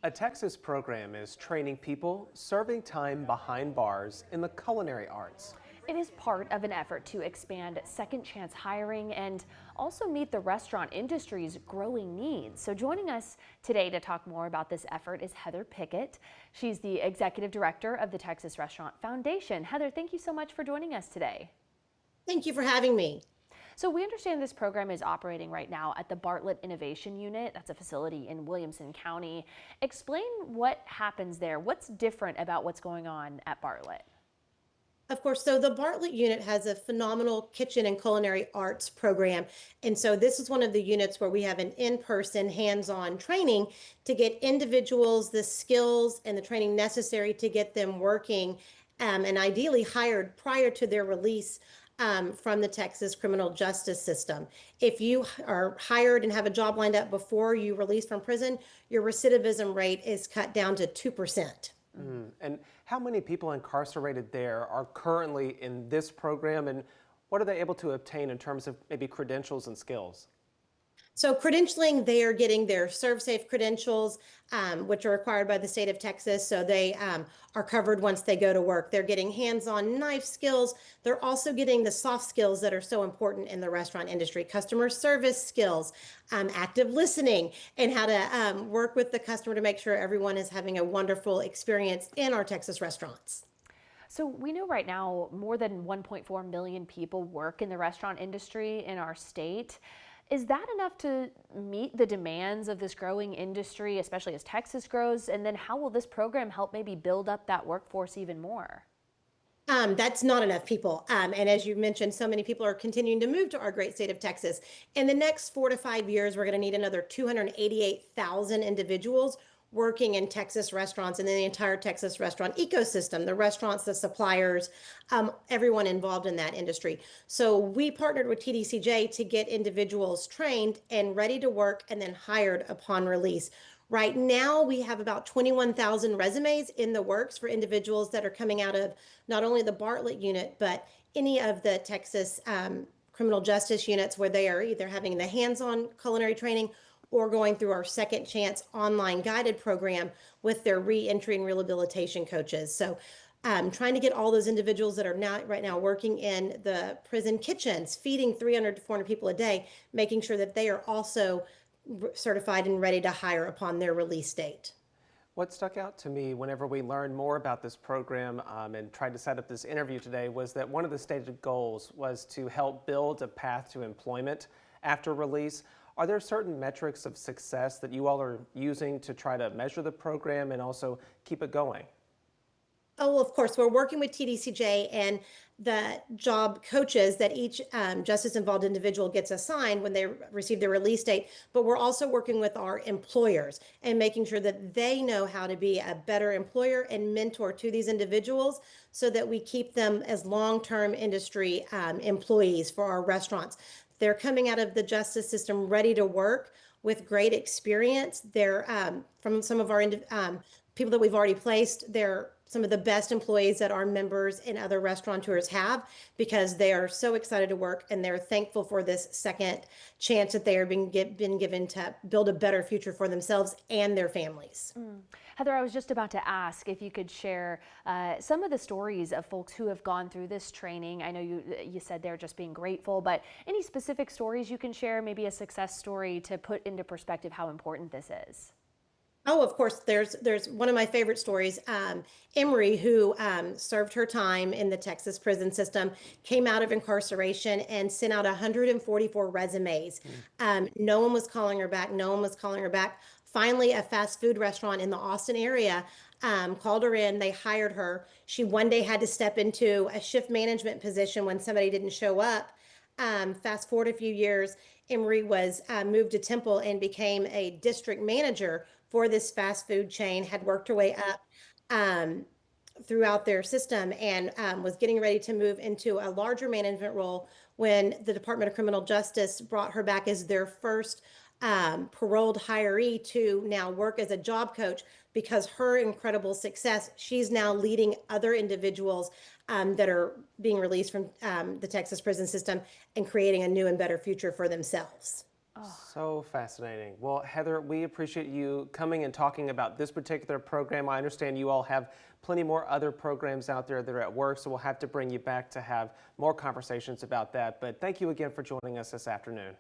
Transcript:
A Texas program is training people serving time behind bars in the culinary arts. It is part of an effort to expand second chance hiring and also meet the restaurant industry's growing needs. So joining us today to talk more about this effort is Heather Pickett. She's the executive director of the Texas Restaurant Foundation. Heather, thank you so much for joining us today. Thank you for having me. So we understand this program is operating right now at the Bartlett Innovation Unit. That's a facility in Williamson County. Explain what happens there. What's different about what's going on at Bartlett? Of course, so the Bartlett unit has a phenomenal kitchen and culinary arts program. And so this is one of the units where we have an in-person, hands-on training to get individuals the skills and the training necessary to get them working and ideally hired prior to their release from the Texas criminal justice system. If you are hired and have a job lined up before you release from prison, your recidivism rate is cut down to 2%. And how many people incarcerated there are currently in this program, and what are they able to obtain in terms of maybe credentials and skills? So credentialing, they are getting their ServSafe credentials, which are required by the state of Texas. So they are covered once they go to work. They're getting hands-on knife skills. They're also getting the soft skills that are so important in the restaurant industry: customer service skills, active listening, and how to work with the customer to make sure everyone is having a wonderful experience in our Texas restaurants. So we know right now more than 1.4 million people work in the restaurant industry in our state. Is that enough to meet the demands of this growing industry, especially as Texas grows? And then how will this program help maybe build up that workforce even more? That's not enough people. And as you mentioned, so many people are continuing to move to our great state of Texas. In the next 4 to 5 years, we're going to need another 288,000 individuals working in Texas restaurants and in the entire Texas restaurant ecosystem, the restaurants, the suppliers, everyone involved in that industry. So we partnered with TDCJ to get individuals trained and ready to work and then hired upon release. Right now, we have about 21,000 resumes in the works for individuals that are coming out of not only the Bartlett unit, but any of the Texas criminal justice units where they are either having the hands-on culinary training or going through our second chance online guided program with their reentry and rehabilitation coaches. So trying to get all those individuals that are now right now working in the prison kitchens, feeding 300 to 400 people a day, making sure that they are also certified and ready to hire upon their release date. What stuck out to me whenever we learned more about this program and tried to set up this interview today was that one of the stated goals was to help build a path to employment after release. Are there certain metrics of success that you all are using to try to measure the program and also keep it going? Oh, of course, we're working with TDCJ and the job coaches that each justice involved individual gets assigned when they receive their release date. But we're also working with our employers and making sure that they know how to be a better employer and mentor to these individuals so that we keep them as long-term industry employees for our restaurants. They're coming out of the justice system ready to work with great experience. They're from some of our people that we've already placed. They're some of the best employees that our members and other restaurateurs have because they are so excited to work and they're thankful for this second chance that they are being been given to build a better future for themselves and their families. Heather, I was just about to ask if you could share some of the stories of folks who have gone through this training. I know you said they're just being grateful, but any specific stories you can share, maybe a success story to put into perspective how important this is? Oh, of course, there's one of my favorite stories. Emory, who served her time in the Texas prison system, came out of incarceration and sent out 144 resumes. No one was calling her back. No one was calling her back. Finally, a fast food restaurant in the Austin area called her in. They hired her. She one day had to step into a shift management position when somebody didn't show up. Fast forward a few years, Emory was moved to Temple and became a district manager for this fast food chain, had worked her way up throughout their system and was getting ready to move into a larger management role when the Department of Criminal Justice brought her back as their first paroled hiree to now work as a job coach because her incredible success, she's now leading other individuals that are being released from the Texas prison system and creating a new and better future for themselves. So fascinating. Well, Heather, we appreciate you coming and talking about this particular program. I understand you all have plenty more other programs out there that are at work, so we'll have to bring you back to have more conversations about that. But thank you again for joining us this afternoon.